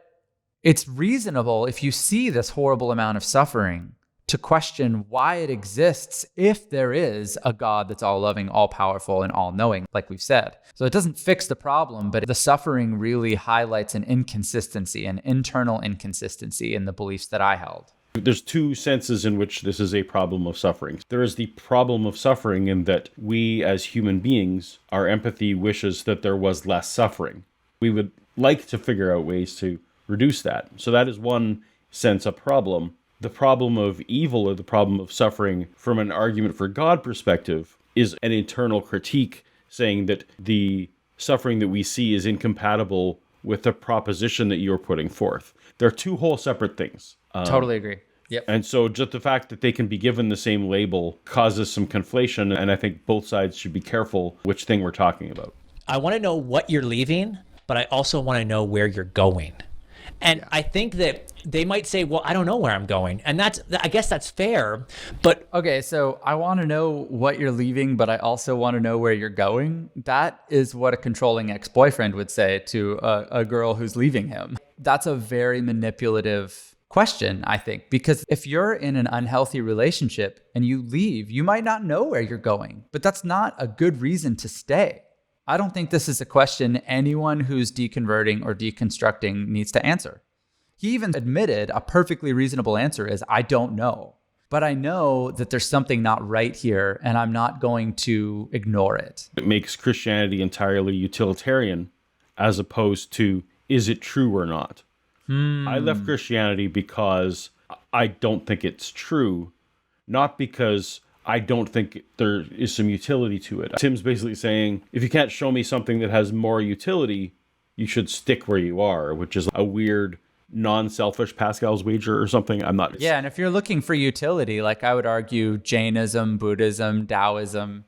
it's reasonable if you see this horrible amount of suffering to question why it exists if there is a God that's all-loving, all-powerful, and all-knowing, like we've said. So it doesn't fix the problem, but the suffering really highlights an inconsistency, an internal inconsistency in the beliefs that I held. There's two senses in which this is a problem of suffering. There is the problem of suffering in that we as human beings, our empathy wishes that there was less suffering. We would like to figure out ways to reduce that. So that is one sense a problem. The problem of evil or the problem of suffering from an argument for God perspective is an internal critique saying that the suffering that we see is incompatible with the proposition that you're putting forth. They're two whole separate things. Totally agree. Yep. And so just the fact that they can be given the same label causes some conflation, and I think both sides should be careful which thing we're talking about. I want to know what you're leaving, but I also want to know where you're going. And I think that they might say, well, I don't know where I'm going. And I guess that's fair, but... Okay, so I want to know what you're leaving, but I also want to know where you're going. That is what a controlling ex-boyfriend would say to a girl who's leaving him. That's a very manipulative question, I think, because if you're in an unhealthy relationship and you leave, you might not know where you're going, but that's not a good reason to stay. I don't think this is a question anyone who's deconverting or deconstructing needs to answer. He even admitted a perfectly reasonable answer is, I don't know. But I know that there's something not right here, and I'm not going to ignore it. It makes Christianity entirely utilitarian, as opposed to, is it true or not? I left Christianity because I don't think it's true, not because I don't think there is some utility to it. Tim's basically saying, if you can't show me something that has more utility, you should stick where you are, which is a weird, non-selfish Pascal's wager or something. I'm not... Yeah, and if you're looking for utility, like I would argue Jainism, Buddhism, Taoism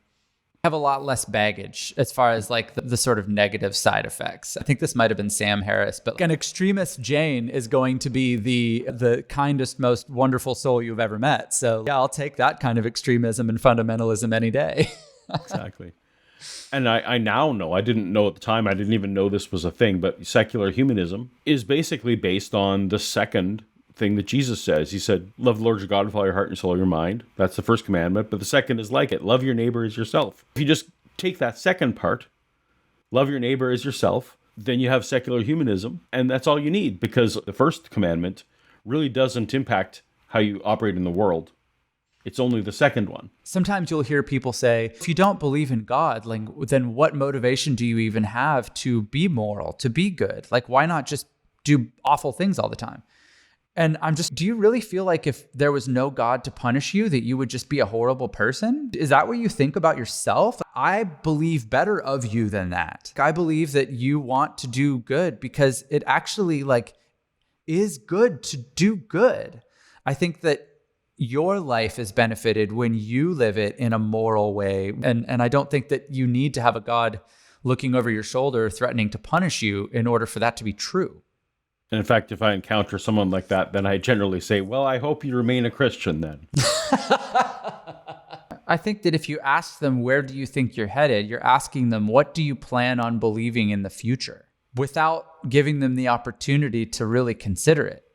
have a lot less baggage as far as like the sort of negative side effects. I think this might have been Sam Harris, but an extremist Jain is going to be the kindest, most wonderful soul you've ever met. So yeah, I'll take that kind of extremism and fundamentalism any day. Exactly. And I now know, I didn't know at the time, I didn't even know this was a thing, but secular humanism is basically based on the second thing that Jesus says. He said, love the Lord your God with all your heart and soul, your mind. That's the first commandment, but the second is like it. Love your neighbor as yourself. If you just take that second part, love your neighbor as yourself, then you have secular humanism, and that's all you need, because the first commandment really doesn't impact how you operate in the world. It's only the second one. Sometimes you'll hear people say, if you don't believe in God, like, then what motivation do you even have to be moral, to be good? Like, why not just do awful things all the time? And do you really feel like if there was no God to punish you, that you would just be a horrible person? Is that what you think about yourself? I believe better of you than that. I believe that you want to do good because it actually is good to do good. I think that your life is benefited when you live it in a moral way. And I don't think that you need to have a God looking over your shoulder, threatening to punish you in order for that to be true. And in fact, if I encounter someone like that, then I generally say, well, I hope you remain a Christian then. I think that if you ask them, where do you think you're headed? You're asking them, what do you plan on believing in the future? Without giving them the opportunity to really consider it.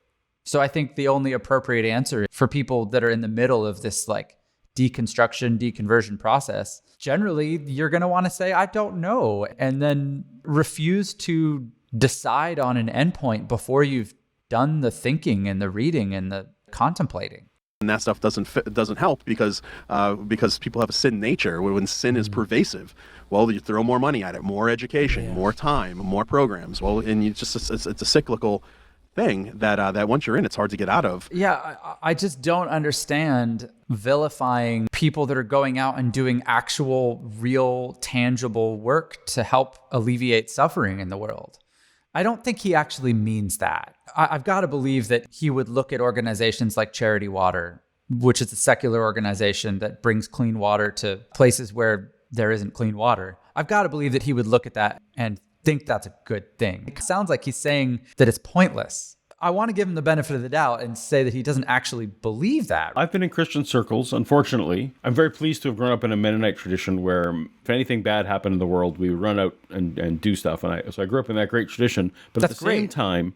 So I think the only appropriate answer for people that are in the middle of this deconstruction, deconversion process, generally you're going to want to say, I don't know, and then refuse to decide on an endpoint before you've done the thinking and the reading and the contemplating. And that stuff doesn't help because people have a sin nature. When sin is pervasive, well, you throw more money at it, more education, more time, more programs. Well, and it's a cyclical thing that once you're in, it's hard to get out of. Yeah, I just don't understand vilifying people that are going out and doing actual, real, tangible work to help alleviate suffering in the world. I don't think he actually means that. I've got to believe that he would look at organizations like Charity Water, which is a secular organization that brings clean water to places where there isn't clean water. I've got to believe that he would look at that and think that's a good thing. It sounds like he's saying that it's pointless. I want to give him the benefit of the doubt and say that he doesn't actually believe that. I've been in Christian circles, unfortunately. I'm very pleased to have grown up in a Mennonite tradition where if anything bad happened in the world, we would run out and do stuff. So I grew up in that great tradition. But at the same time,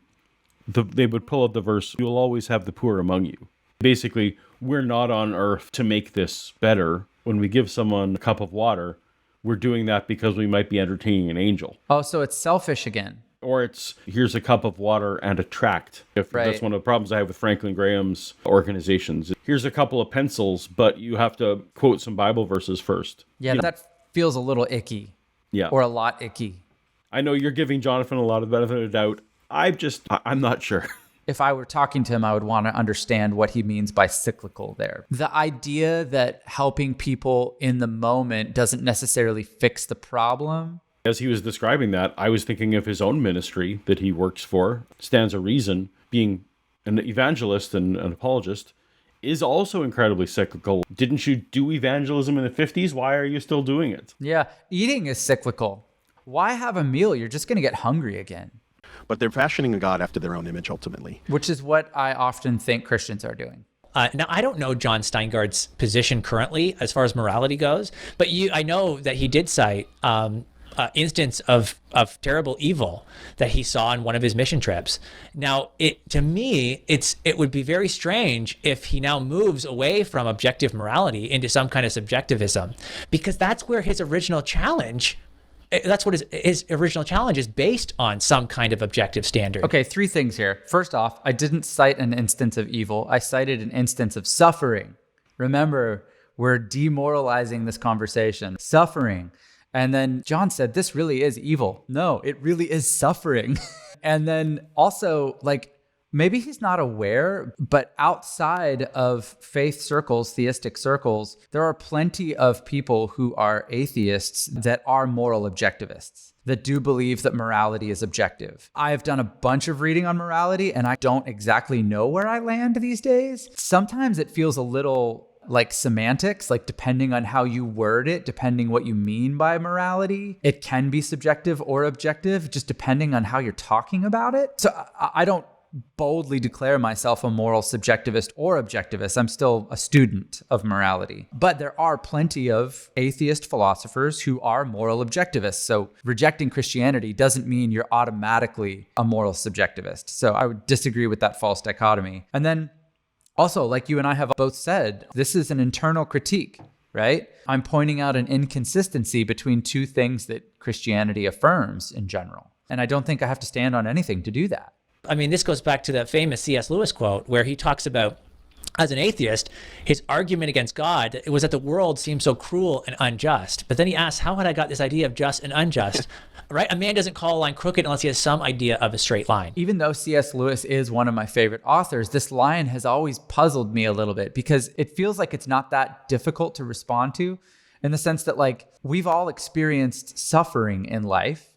they would pull out the verse, you'll always have the poor among you. Basically, we're not on earth to make this better. When we give someone a cup of water, we're doing that because we might be entertaining an angel. Oh, so it's selfish again. Or it's, here's a cup of water and a tract. That's one of the problems I have with Franklin Graham's organizations. Here's a couple of pencils, but you have to quote some Bible verses first. Yeah, that feels a little icky. Yeah. Or a lot icky. I know you're giving Jonathan a lot of benefit of the doubt. I'm not sure. If I were talking to him, I would want to understand what he means by cyclical there. The idea that helping people in the moment doesn't necessarily fix the problem. As he was describing that, I was thinking of his own ministry that he works for. Stands a Reason, being an evangelist and an apologist, is also incredibly cyclical. Didn't you do evangelism in the 50s? Why are you still doing it? Yeah, eating is cyclical. Why have a meal? You're just going to get hungry again. But they're fashioning a God after their own image, ultimately. Which is what I often think Christians are doing. Now, I don't know Jon Steingard's position currently as far as morality goes, but I know that he did cite instance of terrible evil that he saw on one of his mission trips. Now, to me, it would be very strange if he now moves away from objective morality into some kind of subjectivism, because that's where his original challenge. That's what his original challenge is, based on some kind of objective standard. Okay, 3 things here. First off, I didn't cite an instance of evil. I cited an instance of suffering. Remember, we're demoralizing this conversation. Suffering. And then John said, this really is evil. No, it really is suffering. And then also, maybe he's not aware, but outside of faith circles, theistic circles, there are plenty of people who are atheists that are moral objectivists, that do believe that morality is objective. I have done a bunch of reading on morality, and I don't exactly know where I land these days. Sometimes it feels a little like semantics, like depending on how you word it, depending what you mean by morality, it can be subjective or objective, just depending on how you're talking about it. So I don't boldly declare myself a moral subjectivist or objectivist. I'm still a student of morality. But there are plenty of atheist philosophers who are moral objectivists. So rejecting Christianity doesn't mean you're automatically a moral subjectivist. So I would disagree with that false dichotomy. And then also, like you and I have both said, this is an internal critique, right? I'm pointing out an inconsistency between 2 things that Christianity affirms in general. And I don't think I have to stand on anything to do that. I mean, this goes back to that famous C.S. Lewis quote where he talks about, as an atheist, his argument against God was that the world seemed so cruel and unjust. But then he asks, how had I got this idea of just and unjust? Right? A man doesn't call a line crooked unless he has some idea of a straight line. Even though C.S. Lewis is one of my favorite authors, this line has always puzzled me a little bit because it feels like it's not that difficult to respond to, in the sense that we've all experienced suffering in life,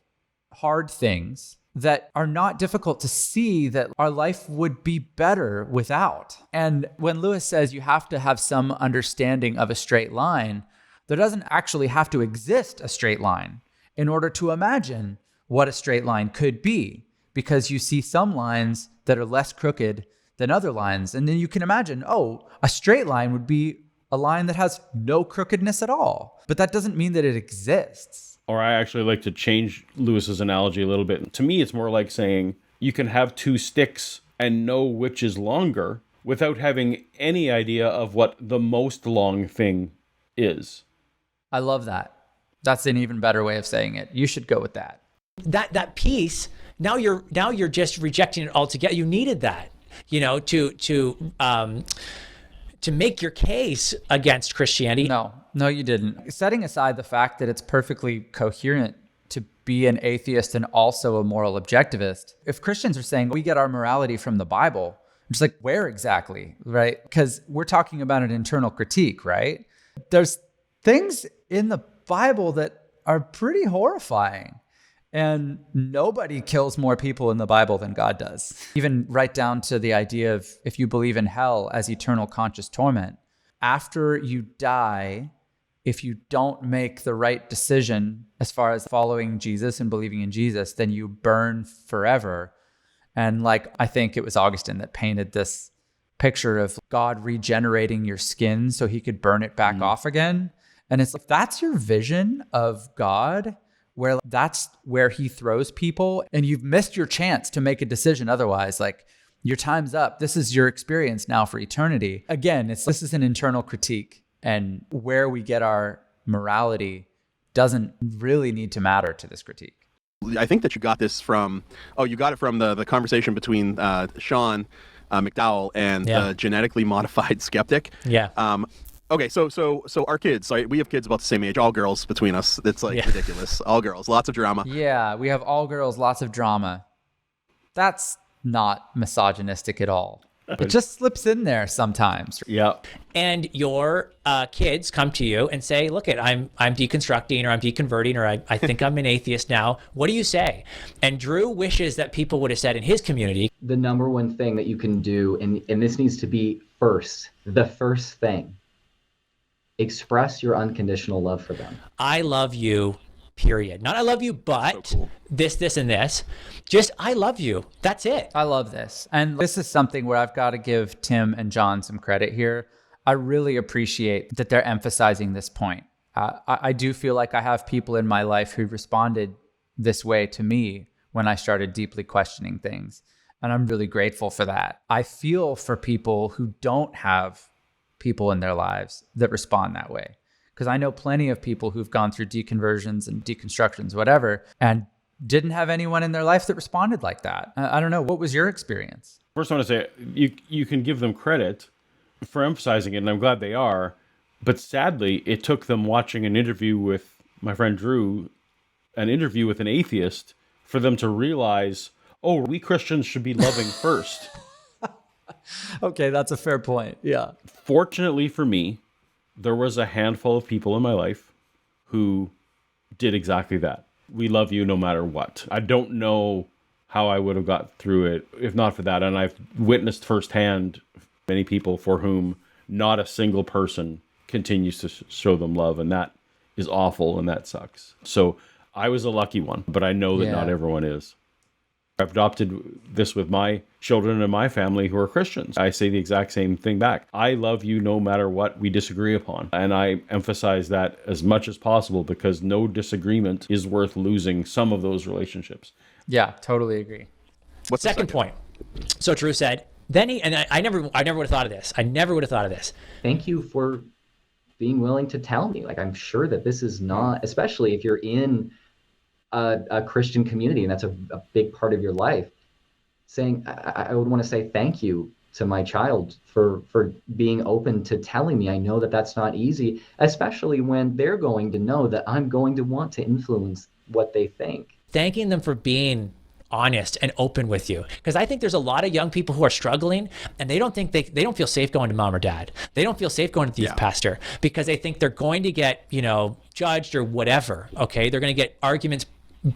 hard things that are not difficult to see that our life would be better without. And when Lewis says you have to have some understanding of a straight line, there doesn't actually have to exist a straight line in order to imagine what a straight line could be, because you see some lines that are less crooked than other lines. And then you can imagine, a straight line would be a line that has no crookedness at all. But that doesn't mean that it exists. Or I actually like to change Lewis's analogy a little bit. To me, it's more like saying you can have 2 sticks and know which is longer without having any idea of what the most long thing is. I love that. That's an even better way of saying it. You should go with that. That piece, now you're just rejecting it altogether. You needed that, to make your case against Christianity. No, you didn't. Setting aside the fact that it's perfectly coherent to be an atheist and also a moral objectivist, if Christians are saying we get our morality from the Bible, I'm just like, where exactly, right? Because we're talking about an internal critique, right? There's things in the Bible that are pretty horrifying. And nobody kills more people in the Bible than God does. Even right down to the idea of if you believe in hell as eternal conscious torment, after you die, if you don't make the right decision as far as following Jesus and believing in Jesus, then you burn forever. And I think it was Augustine that painted this picture of God regenerating your skin so he could burn it back off again. And it's like, that's your vision of God, where that's where he throws people, and you've missed your chance to make a decision otherwise. Your time's up. This is your experience now for eternity. Again, this is an internal critique, and where we get our morality doesn't really need to matter to this critique. I think that you got this from, you got it from the conversation between Sean McDowell and the genetically modified skeptic. Yeah. Okay, so our kids, we have kids about the same age, all girls between us. It's like ridiculous. All girls, lots of drama. Yeah, we have all girls, lots of drama. That's not misogynistic at all. It just slips in there sometimes. Yeah. And your kids come to you and say, look, I'm deconstructing, or I'm deconverting, or I think I'm an atheist now. What do you say? And Drew wishes that people would have said in his community, the number one thing that you can do, and this needs to be the first thing, express your unconditional love for them. I love you, period. Not I love you, but So cool. this, and this. Just I love you. That's it. I love this. And this is something where I've got to give Tim and John some credit here. I really appreciate that they're emphasizing this point. I do feel like I have people in my life who responded this way to me when I started deeply questioning things. And I'm really grateful for that. I feel for people who don't have people in their lives that respond that way. Because I know plenty of people who've gone through deconversions and deconstructions, whatever, and didn't have anyone in their life that responded like that. I don't know. What was your experience? First, I want to say you can give them credit for emphasizing it, and I'm glad they are. But sadly, it took them watching an interview with my friend Drew, an interview with an atheist, for them to realize, oh, we Christians should be loving first. Okay, that's a fair point. Yeah. Fortunately for me, there was a handful of people in my life who did exactly that. We love you no matter what. I don't know how I would have got through it if not for that. And I've witnessed firsthand many people for whom not a single person continues to show them love. And that is awful and that sucks. So I was a lucky one, but I know that not everyone is. I've adopted this with my children and my family who are Christians. I say the exact same thing back. I love you no matter what we disagree upon. And I emphasize that as much as possible because no disagreement is worth losing some of those relationships. Yeah, totally agree. What's the Second point. So Drew said, then I never would have thought of this. I never would have thought of this. Thank you for being willing to tell me. Like, I'm sure that this is not, especially if you're in a Christian community and that's a big part of your life, saying, I would want to say thank you to my child for being open to telling me. I know that that's not easy, especially when they're going to know that I'm going to want to influence what they think. Thanking them for being honest and open with you. Because I think there's a lot of young people who are struggling and they don't think they don't feel safe going to mom or dad. They don't feel safe going to the youth pastor because they think they're going to get, judged or whatever. Okay. They're going to get arguments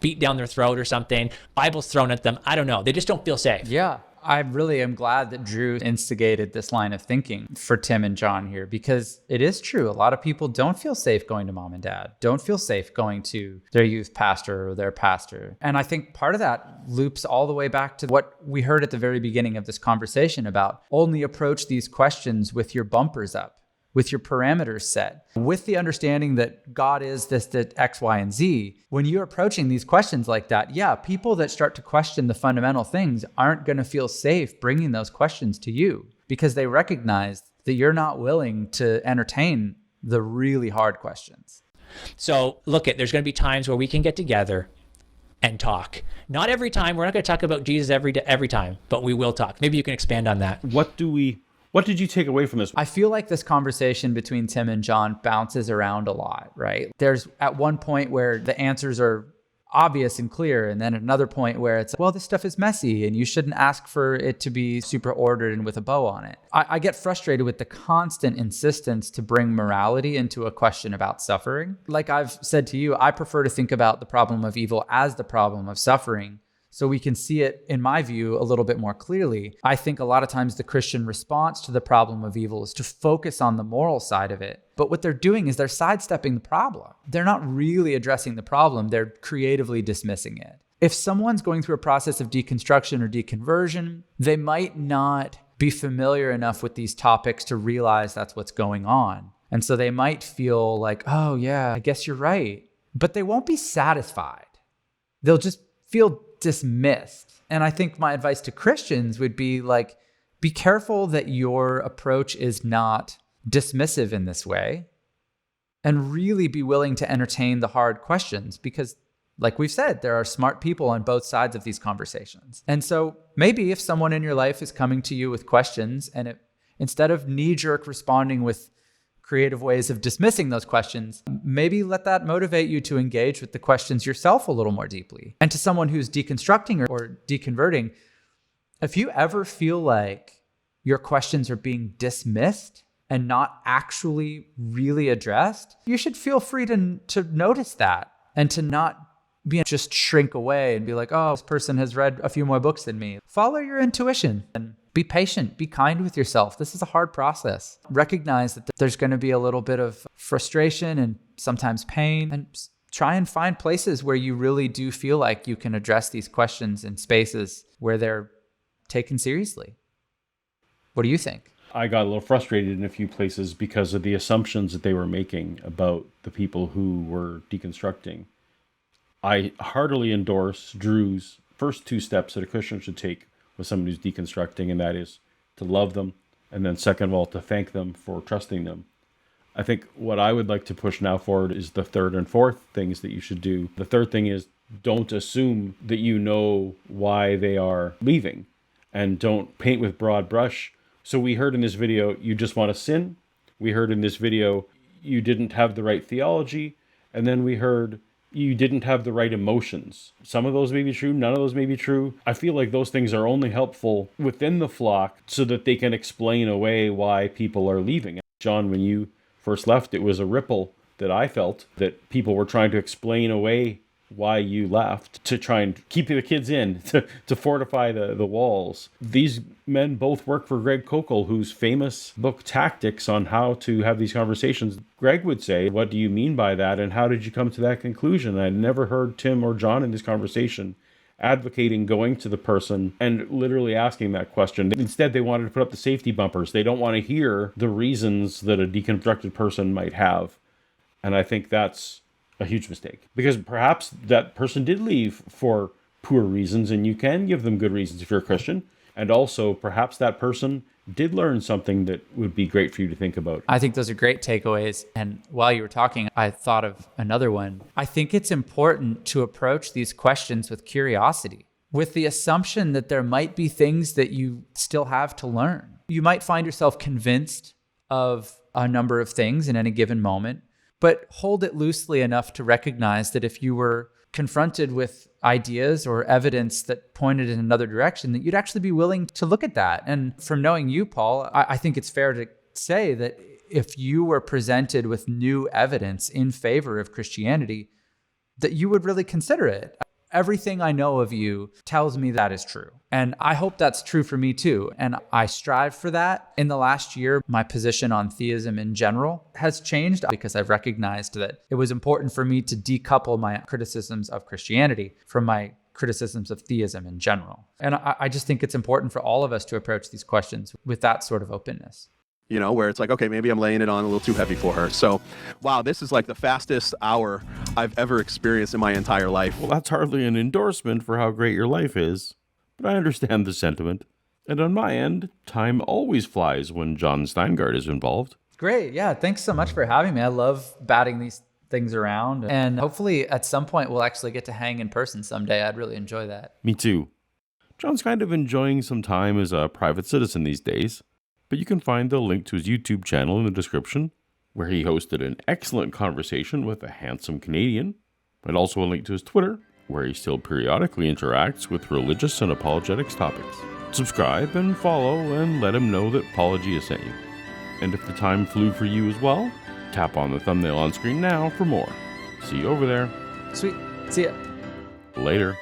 beat down their throat or something. Bible's thrown at them. I don't know. They just don't feel safe. Yeah. I really am glad that Drew instigated this line of thinking for Tim and John here, because it is true. A lot of people don't feel safe going to mom and dad, don't feel safe going to their youth pastor or their pastor. And I think part of that loops all the way back to what we heard at the very beginning of this conversation about only approach these questions with your bumpers up, with your parameters set, with the understanding that God is this, that X, Y, and Z. When you're approaching these questions like that, people that start to question the fundamental things aren't going to feel safe bringing those questions to you because they recognize that you're not willing to entertain the really hard questions. So there's going to be times where we can get together and talk. Not every time. We're not going to talk about Jesus every time, but we will talk. Maybe you can expand on that. What did you take away from this? I feel like this conversation between Tim and John bounces around a lot, right? There's at one point where the answers are obvious and clear, and then at another point where it's, well, this stuff is messy and you shouldn't ask for it to be super ordered and with a bow on it. I get frustrated with the constant insistence to bring morality into a question about suffering. Like I've said to you, I prefer to think about the problem of evil as the problem of suffering, so we can see it, in my view, a little bit more clearly. I think a lot of times the Christian response to the problem of evil is to focus on the moral side of it. But what they're doing is they're sidestepping the problem. They're not really addressing the problem. They're creatively dismissing it. If someone's going through a process of deconstruction or deconversion, they might not be familiar enough with these topics to realize that's what's going on. And so they might feel like, oh yeah, I guess you're right. But they won't be satisfied. They'll just feel dismissed. And I think my advice to Christians would be like, be careful that your approach is not dismissive in this way, and really be willing to entertain the hard questions, because like we've said, there are smart people on both sides of these conversations. And so maybe if someone in your life is coming to you with questions, and instead of knee-jerk responding with creative ways of dismissing those questions, maybe let that motivate you to engage with the questions yourself a little more deeply. And to someone who's deconstructing or deconverting, if you ever feel like your questions are being dismissed and not actually really addressed, you should feel free to notice that, and to not just shrink away and be like, oh, this person has read a few more books than me. Follow your intuition and be patient, be kind with yourself. This is a hard process. Recognize that there's going to be a little bit of frustration and sometimes pain, and try and find places where you really do feel like you can address these questions in spaces where they're taken seriously. What do you think? I got a little frustrated in a few places because of the assumptions that they were making about the people who were deconstructing. I heartily endorse Drew's first two steps that a Christian should take with someone who's deconstructing, and that is to love them, and then second of all, to thank them for trusting them. I think what I would like to push now forward is the third and fourth things that you should do. The third thing is, don't assume that you know why they are leaving, and don't paint with broad brush. So we heard in this video, you just want to sin. We heard in this video, you didn't have the right theology. And then we heard you didn't have the right emotions. Some of those may be true, none of those may be true. I feel like those things are only helpful within the flock so that they can explain away why people are leaving. John, when you first left, it was a ripple that I felt that people were trying to explain away why you left, to try and keep the kids in, to fortify the walls. These men both work for Greg Koukl, whose famous book Tactics on how to have these conversations. Greg would say, what do you mean by that, and how did you come to that conclusion? I never heard Tim or John in this conversation advocating going to the person and literally asking that question. Instead, they wanted to put up the safety bumpers. They don't want to hear the reasons that a deconstructed person might have. And I think that's a huge mistake, because perhaps that person did leave for poor reasons, and you can give them good reasons if you're a Christian. And also, perhaps that person did learn something that would be great for you to think about. I think those are great takeaways. And while you were talking, I thought of another one. I think it's important to approach these questions with curiosity, with the assumption that there might be things that you still have to learn. You might find yourself convinced of a number of things in any given moment, but hold it loosely enough to recognize that if you were confronted with ideas or evidence that pointed in another direction, that you'd actually be willing to look at that. And from knowing you, Paul, I think it's fair to say that if you were presented with new evidence in favor of Christianity, that you would really consider it. Everything I know of you tells me that is true. And I hope that's true for me too. And I strive for that. In the last year, my position on theism in general has changed because I've recognized that it was important for me to decouple my criticisms of Christianity from my criticisms of theism in general. And I just think it's important for all of us to approach these questions with that sort of openness. You know, where it's like, okay, maybe I'm laying it on a little too heavy for her. So, wow, this is like the fastest hour I've ever experienced in my entire life. Well, that's hardly an endorsement for how great your life is, but I understand the sentiment. And on my end, time always flies when Jon Steingard is involved. Great. Yeah. Thanks so much for having me. I love batting these things around. And hopefully at some point we'll actually get to hang in person someday. I'd really enjoy that. Me too. John's kind of enjoying some time as a private citizen these days. But you can find the link to his YouTube channel in the description, where he hosted an excellent conversation with a handsome Canadian, and also a link to his Twitter, where he still periodically interacts with religious and apologetics topics. Subscribe and follow and let him know that Paulogia sent you. And if the time flew for you as well, tap on the thumbnail on screen now for more. See you over there. Sweet. See ya. Later.